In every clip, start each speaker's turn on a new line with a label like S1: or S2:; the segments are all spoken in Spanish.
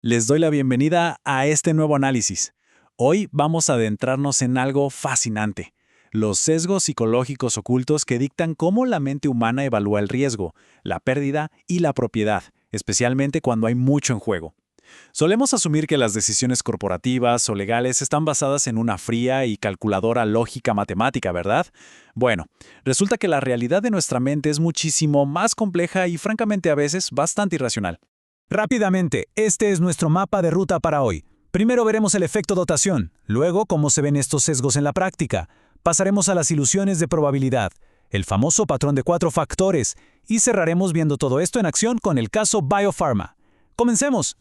S1: Les doy la bienvenida a este nuevo análisis. Hoy vamos a adentrarnos en algo fascinante, los sesgos psicológicos ocultos que dictan cómo la mente humana evalúa el riesgo, la pérdida y la propiedad, especialmente cuando hay mucho en juego. Solemos asumir que las decisiones corporativas o legales están basadas en una fría y calculadora lógica matemática, ¿verdad? Bueno, resulta que la realidad de nuestra mente es muchísimo más compleja y francamente a veces bastante irracional.
S2: Rápidamente, este es nuestro mapa de ruta para hoy. Primero veremos el efecto dotación, luego cómo se ven estos sesgos en la práctica. Pasaremos a las ilusiones de probabilidad, el famoso patrón de 4 factores, y cerraremos viendo todo esto en acción con el caso BioPharma. ¡Comencemos!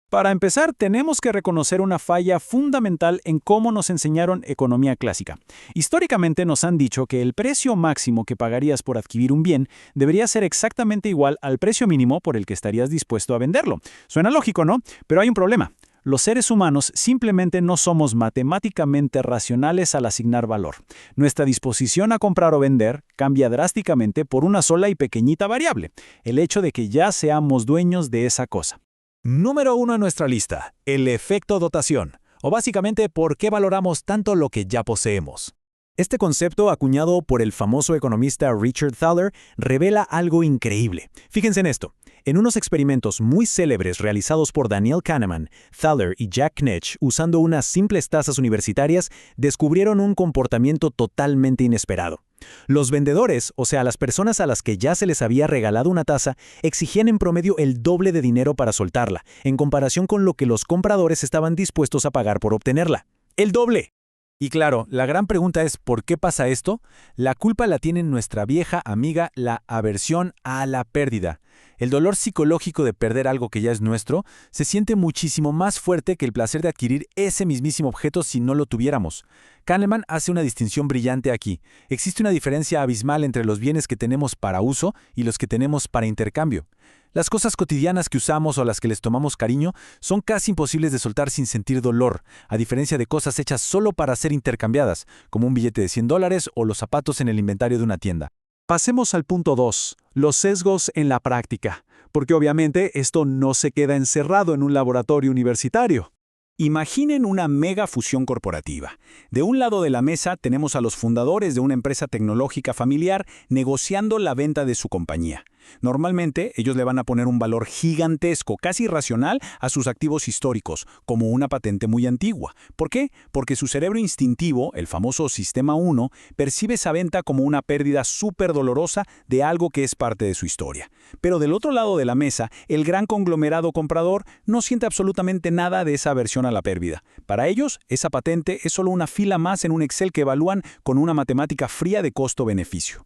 S2: Para empezar, tenemos que reconocer una falla fundamental en cómo nos enseñaron economía clásica. Históricamente nos han dicho que el precio máximo que pagarías por adquirir un bien debería ser exactamente igual al precio mínimo por el que estarías dispuesto a venderlo. Suena lógico, ¿no? Pero hay un problema. Los seres humanos simplemente no somos matemáticamente racionales al asignar valor. Nuestra disposición a comprar o vender cambia drásticamente por una sola y pequeñita variable, el hecho de que ya seamos dueños de esa cosa. Número 1 en nuestra lista, el efecto dotación, o básicamente por qué valoramos tanto lo que ya poseemos. Este concepto, acuñado por el famoso economista Richard Thaler, revela algo increíble. Fíjense en esto. En unos experimentos muy célebres realizados por Daniel Kahneman, Thaler y Jack Knight, usando unas simples tazas universitarias, descubrieron un comportamiento totalmente inesperado. Los vendedores, o sea, las personas a las que ya se les había regalado una taza, exigían en promedio el doble de dinero para soltarla, en comparación con lo que los compradores estaban dispuestos a pagar por obtenerla. ¡El doble! Y claro, la gran pregunta es ¿por qué pasa esto? La culpa la tiene nuestra vieja amiga, la aversión a la pérdida. El dolor psicológico de perder algo que ya es nuestro se siente muchísimo más fuerte que el placer de adquirir ese mismísimo objeto si no lo tuviéramos. Kahneman hace una distinción brillante aquí. Existe una diferencia abismal entre los bienes que tenemos para uso y los que tenemos para intercambio. Las cosas cotidianas que usamos o a las que les tomamos cariño son casi imposibles de soltar sin sentir dolor, a diferencia de cosas hechas solo para ser intercambiadas, como un billete de $100 o los zapatos en el inventario de una tienda. Pasemos al punto 2, los sesgos en la práctica, porque obviamente esto no se queda encerrado en un laboratorio universitario. Imaginen una mega fusión corporativa. De un lado de la mesa tenemos a los fundadores de una empresa tecnológica familiar negociando la venta de su compañía. Normalmente, ellos le van a poner un valor gigantesco, casi irracional, a sus activos históricos, como una patente muy antigua. ¿Por qué? Porque su cerebro instintivo, el famoso Sistema 1, percibe esa venta como una pérdida súper dolorosa de algo que es parte de su historia. Pero del otro lado de la mesa, el gran conglomerado comprador no siente absolutamente nada de esa aversión a la pérdida. Para ellos, esa patente es solo una fila más en un Excel que evalúan con una matemática fría de costo-beneficio.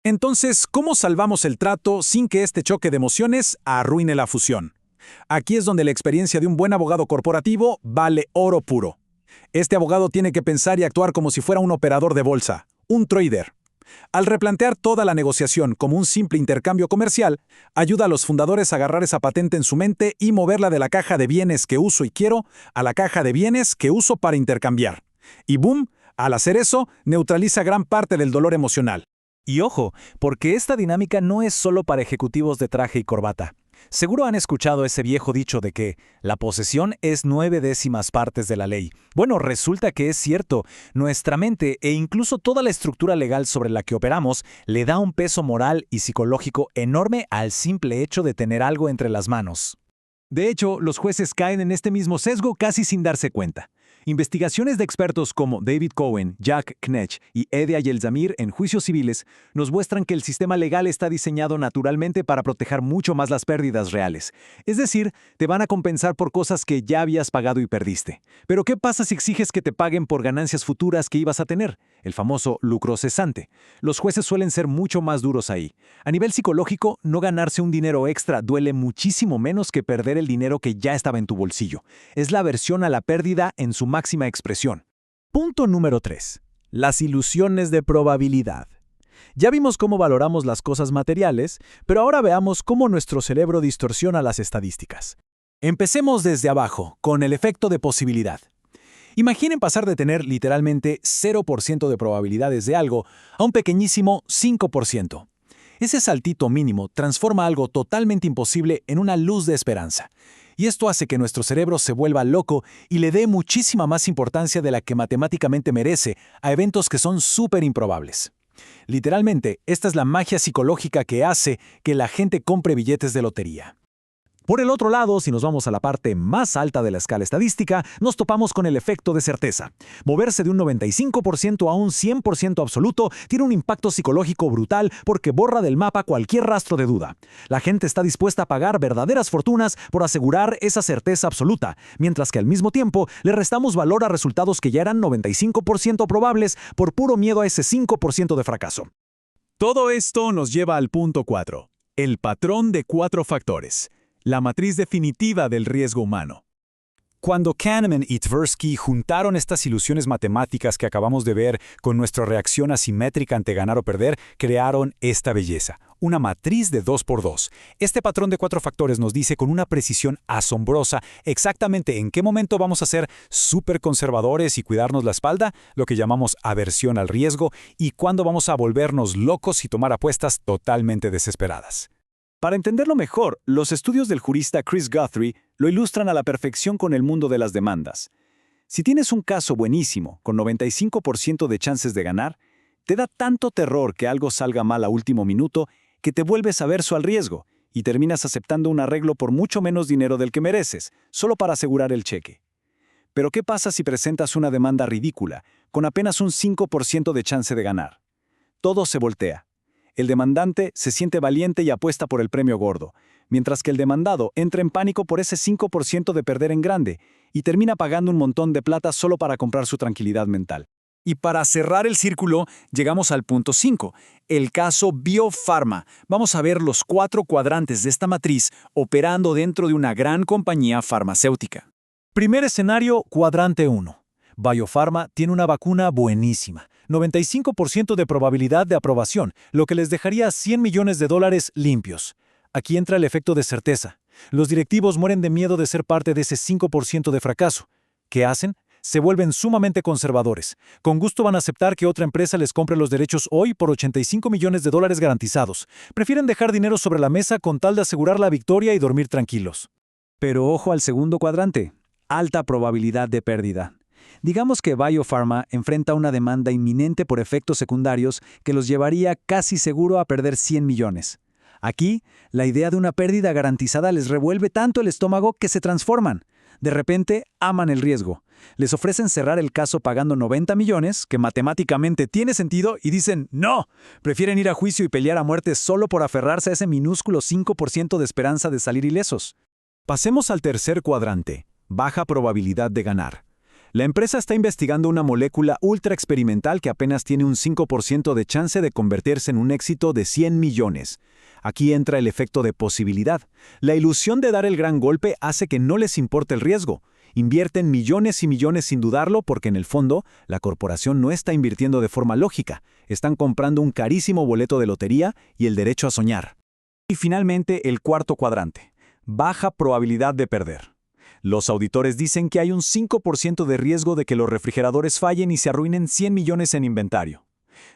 S2: Entonces, ¿cómo salvamos el trato sin que este choque de emociones arruine la fusión? Aquí es donde la experiencia de un buen abogado corporativo vale oro puro. Este abogado tiene que pensar y actuar como si fuera un operador de bolsa, un trader. Al replantear toda la negociación como un simple intercambio comercial, ayuda a los fundadores a agarrar esa patente en su mente y moverla de la caja de bienes que uso y quiero a la caja de bienes que uso para intercambiar. Y boom, al hacer eso, neutraliza gran parte del dolor emocional. Y ojo, porque esta dinámica no es solo para ejecutivos de traje y corbata. Seguro han escuchado ese viejo dicho de que la posesión es 9/10 partes de la ley. Bueno, resulta que es cierto. Nuestra mente e incluso toda la estructura legal sobre la que operamos le da un peso moral y psicológico enorme al simple hecho de tener algo entre las manos. De hecho, los jueces caen en este mismo sesgo casi sin darse cuenta. Investigaciones de expertos como David Cohen, Jack Knight y Edia Yelzamir en juicios civiles nos muestran que el sistema legal está diseñado naturalmente para proteger mucho más las pérdidas reales. Es decir, te van a compensar por cosas que ya habías pagado y perdiste. Pero ¿qué pasa si exiges que te paguen por ganancias futuras que ibas a tener? El famoso lucro cesante. Los jueces suelen ser mucho más duros ahí. A nivel psicológico, no ganarse un dinero extra duele muchísimo menos que perder el dinero que ya estaba en tu bolsillo. Es la aversión a la pérdida en su máxima expresión. Punto número 3. Las ilusiones de probabilidad. Ya vimos cómo valoramos las cosas materiales, pero ahora veamos cómo nuestro cerebro distorsiona las estadísticas. Empecemos desde abajo, con el efecto de posibilidad. Imaginen pasar de tener literalmente 0% de probabilidades de algo a un pequeñísimo 5%. Ese saltito mínimo transforma algo totalmente imposible en una luz de esperanza. Y esto hace que nuestro cerebro se vuelva loco y le dé muchísima más importancia de la que matemáticamente merece a eventos que son súper improbables. Literalmente, esta es la magia psicológica que hace que la gente compre billetes de lotería. Por el otro lado, si nos vamos a la parte más alta de la escala estadística, nos topamos con el efecto de certeza. Moverse de un 95% a un 100% absoluto tiene un impacto psicológico brutal porque borra del mapa cualquier rastro de duda. La gente está dispuesta a pagar verdaderas fortunas por asegurar esa certeza absoluta, mientras que al mismo tiempo le restamos valor a resultados que ya eran 95% probables por puro miedo a ese 5% de fracaso. Todo esto nos lleva al punto 4, el patrón de 4 factores. La matriz definitiva del riesgo humano. Cuando Kahneman y Tversky juntaron estas ilusiones matemáticas que acabamos de ver con nuestra reacción asimétrica ante ganar o perder, crearon esta belleza, una matriz de 2×2. Este patrón de 4 factores nos dice con una precisión asombrosa exactamente en qué momento vamos a ser súper conservadores y cuidarnos la espalda, lo que llamamos aversión al riesgo, y cuándo vamos a volvernos locos y tomar apuestas totalmente desesperadas. Para entenderlo mejor, los estudios del jurista Chris Guthrie lo ilustran a la perfección con el mundo de las demandas. Si tienes un caso buenísimo, con 95% de chances de ganar, te da tanto terror que algo salga mal a último minuto que te vuelves averso al riesgo y terminas aceptando un arreglo por mucho menos dinero del que mereces, solo para asegurar el cheque. Pero ¿qué pasa si presentas una demanda ridícula, con apenas un 5% de chance de ganar? Todo se voltea. El demandante se siente valiente y apuesta por el premio gordo, mientras que el demandado entra en pánico por ese 5% de perder en grande y termina pagando un montón de plata solo para comprar su tranquilidad mental. Y para cerrar el círculo, llegamos al punto 5, el caso BioPharma. Vamos a ver los 4 cuadrantes de esta matriz operando dentro de una gran compañía farmacéutica. Primer escenario, cuadrante 1. BioPharma tiene una vacuna buenísima, 95% de probabilidad de aprobación, lo que les dejaría $100 millones limpios. Aquí entra el efecto de certeza. Los directivos mueren de miedo de ser parte de ese 5% de fracaso. ¿Qué hacen? Se vuelven sumamente conservadores. Con gusto van a aceptar que otra empresa les compre los derechos hoy por $85 millones garantizados. Prefieren dejar dinero sobre la mesa con tal de asegurar la victoria y dormir tranquilos. Pero ojo al segundo cuadrante. Alta probabilidad de pérdida. Digamos que BioPharma enfrenta una demanda inminente por efectos secundarios que los llevaría casi seguro a perder 100 millones. Aquí, la idea de una pérdida garantizada les revuelve tanto el estómago que se transforman. De repente, aman el riesgo. Les ofrecen cerrar el caso pagando 90 millones, que matemáticamente tiene sentido, y dicen ¡no! Prefieren ir a juicio y pelear a muerte solo por aferrarse a ese minúsculo 5% de esperanza de salir ilesos. Pasemos al tercer cuadrante. Baja probabilidad de ganar. La empresa está investigando una molécula ultra experimental que apenas tiene un 5% de chance de convertirse en un éxito de 100 millones. Aquí entra el efecto de posibilidad. La ilusión de dar el gran golpe hace que no les importe el riesgo. Invierten millones y millones sin dudarlo porque en el fondo la corporación no está invirtiendo de forma lógica. Están comprando un carísimo boleto de lotería y el derecho a soñar. Y finalmente el cuarto cuadrante. Baja probabilidad de perder. Los auditores dicen que hay un 5% de riesgo de que los refrigeradores fallen y se arruinen 100 millones en inventario.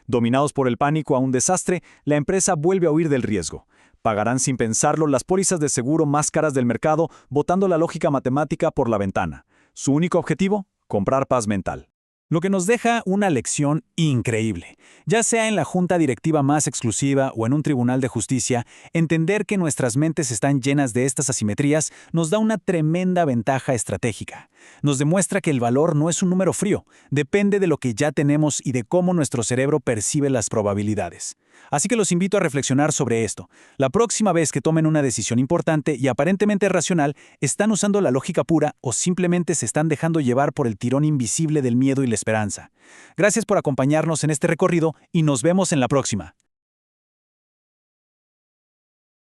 S2: Dominados por el pánico a un desastre, la empresa vuelve a huir del riesgo. Pagarán sin pensarlo las pólizas de seguro más caras del mercado, botando la lógica matemática por la ventana. Su único objetivo, comprar paz mental. Lo que nos deja una lección increíble. Ya sea en la junta directiva más exclusiva o en un tribunal de justicia, entender que nuestras mentes están llenas de estas asimetrías nos da una tremenda ventaja estratégica. Nos demuestra que el valor no es un número frío, depende de lo que ya tenemos y de cómo nuestro cerebro percibe las probabilidades. Así que los invito a reflexionar sobre esto. La próxima vez que tomen una decisión importante y aparentemente racional, ¿están usando la lógica pura o simplemente se están dejando llevar por el tirón invisible del miedo y la esperanza? Gracias por acompañarnos en este recorrido y nos vemos en la próxima.